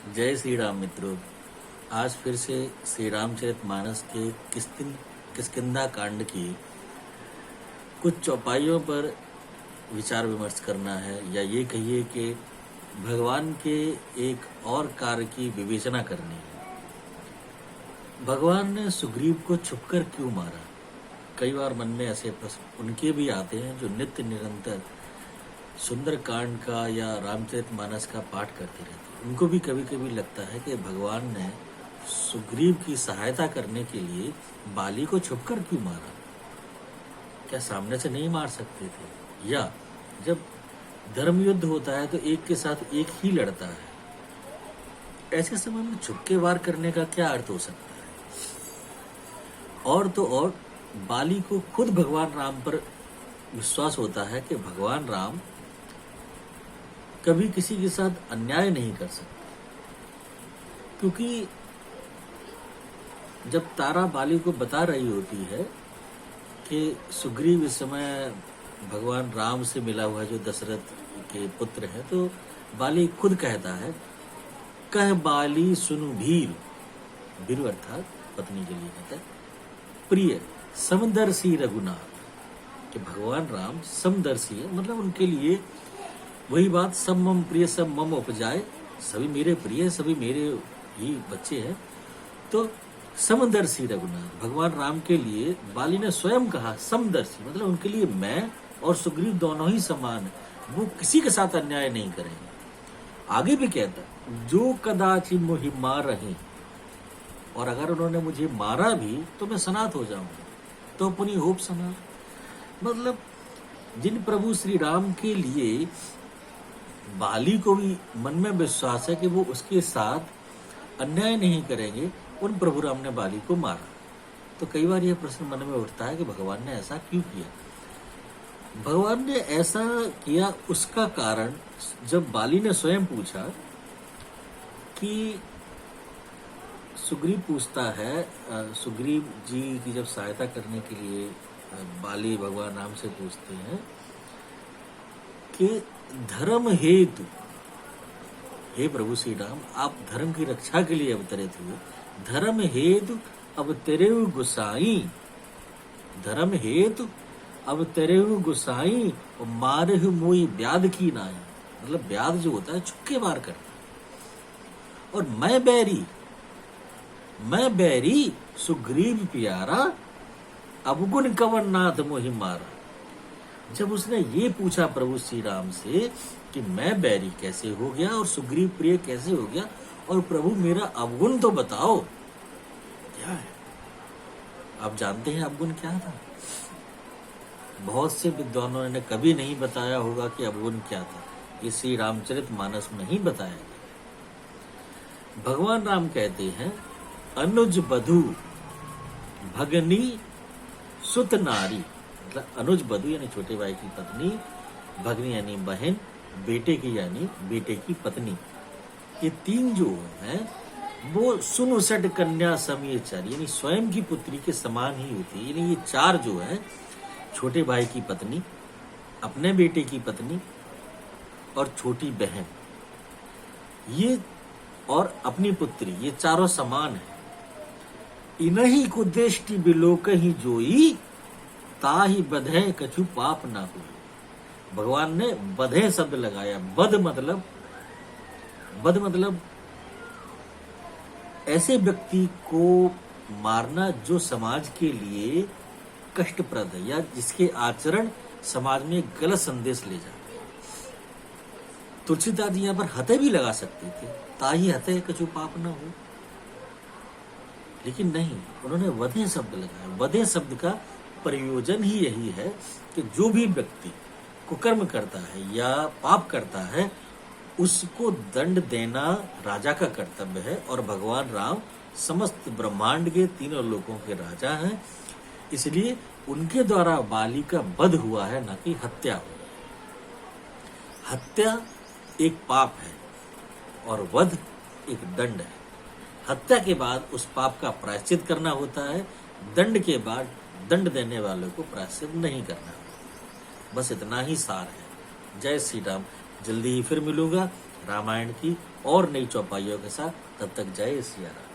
जय श्री राम मित्रों। आज फिर से श्री रामचरितमानस के किष्किंधा कांड की कुछ चौपाइयों पर विचार विमर्श करना है, या ये कहिए कि भगवान के एक और कार्य की विवेचना करनी है। भगवान ने सुग्रीव को छुपकर क्यों मारा? कई बार मन में ऐसे प्रश्न उनके भी आते हैं जो नित्य निरंतर सुंदर कांड का या रामचरितमानस का पाठ करते रहते हैं। उनको भी कभी कभी लगता है कि भगवान ने सुग्रीव की सहायता करने के लिए बाली को छुपकर क्यों मारा? क्या सामने से नहीं मार सकते थे? या जब धर्म युद्ध होता है तो एक के साथ एक ही लड़ता है, ऐसे समय में छुपके वार करने का क्या अर्थ हो सकता है? और तो और बाली को खुद भगवान राम पर विश्वास होता है कि भगवान राम कभी किसी के साथ अन्याय नहीं कर सकते, क्योंकि जब तारा बाली को बता रही होती है कि सुग्रीव इस समय भगवान राम से मिला हुआ जो दशरथ के पुत्र है, तो बाली खुद कहता है, कह बाली सुनु भीर, भीर अर्थात पत्नी के लिए कहता है, प्रिय समदर्शी रघुनाथ, कि भगवान राम समदर्शी है, मतलब उनके लिए वही बात, सब मम प्रिय सब मम उपजाए, सभी मेरे प्रिय, सभी मेरे ही बच्चे हैं। तो समदर्शी रघुनाथ, भगवान राम के लिए बाली ने स्वयं कहा समदर्शी, मतलब उनके लिए मैं और सुग्रीव दोनों ही समान है, वो किसी के साथ अन्याय नहीं करेंगे। आगे भी कहता, जो कदाचि मोहि मार रहे, और अगर उन्होंने मुझे मारा भी तो मैं सनात हो जाऊंगा, तो पुनि होप सनात। मतलब जिन प्रभु श्री राम के लिए बाली को भी मन में विश्वास है कि वो उसके साथ अन्याय नहीं करेंगे, उन प्रभु राम ने बाली को मारा। तो कई बार यह प्रश्न मन में उठता है कि भगवान ने ऐसा क्यों किया? भगवान ने ऐसा किया उसका कारण जब बाली ने स्वयं पूछा कि सुग्रीव पूछता है, सुग्रीव जी की जब सहायता करने के लिए बाली भगवान राम से पूछते हैं कि धर्म हेतु, हे प्रभु श्री राम, आप धर्म की रक्षा के लिए अवतरित हुए, धर्म हेतु अवतरेउ गुसाई, धर्म हेतु अवतरेउ गुसाई और मारहु मोई ब्याद की नाई, मतलब ब्याद जो होता है छुपके वार करता है। और मैं बैरी सुग्रीव प्यारा, अवगुण कवन नाथ मोहि मारा। जब उसने ये पूछा प्रभु श्री राम से कि मैं बैरी कैसे हो गया और सुग्रीव प्रिय कैसे हो गया, और प्रभु मेरा अवगुण तो बताओ क्या है? आप जानते हैं अवगुण क्या था? बहुत से विद्वानों ने कभी नहीं बताया होगा कि अवगुण क्या था। ये श्री रामचरितमानस में ही बताया गया। भगवान राम कहते हैं, अनुज बधु भगनी सुत नारी, मतलब अनुज बधु यानी छोटे भाई की पत्नी, भगनी यानी बहन, बेटे की यानी बेटे की पत्नी, ये तीन जो हैं वो सुनुसट कन्या समयचर, यानी स्वयं की पुत्री के समान ही होती है। यानी ये चार जो है, छोटे भाई की पत्नी, अपने बेटे की पत्नी और छोटी बहन, ये और अपनी पुत्री, ये चारों समान है। इन्हीं को दृष्टि बिलोक ही जोई, ताही बधे कछु पाप ना हो। भगवान ने बधे शब्द लगाया। बध मतलब ऐसे व्यक्ति को मारना जो समाज के लिए कष्टप्रद है, या जिसके आचरण समाज में गलत संदेश ले जाते हैं। तुलसीदास जी यहाँ पर हते भी लगा सकते थे, ताही हते कछु पाप ना हो, लेकिन नहीं, उन्होंने वधे शब्द लगाया। वधे शब्द का प्रयोजन ही यही है कि जो भी व्यक्ति कुकर्म करता है या पाप करता है, उसको दंड देना राजा का कर्तव्य है, और भगवान राम समस्त ब्रह्मांड के तीनों लोकों के राजा हैं, इसलिए उनके द्वारा बाली का वध हुआ है, न कि हत्या हुई है। हत्या एक पाप है और वध एक दंड है। हत्या के बाद उस पाप का प्रायश्चित करना होता है, दंड के बाद दंड देने वालों को प्रायश्चित नहीं करना। बस इतना ही सार है। जय श्री राम। जल्दी ही फिर मिलूंगा रामायण की और नई चौपाइयों के साथ। तब तक जय सिया राम।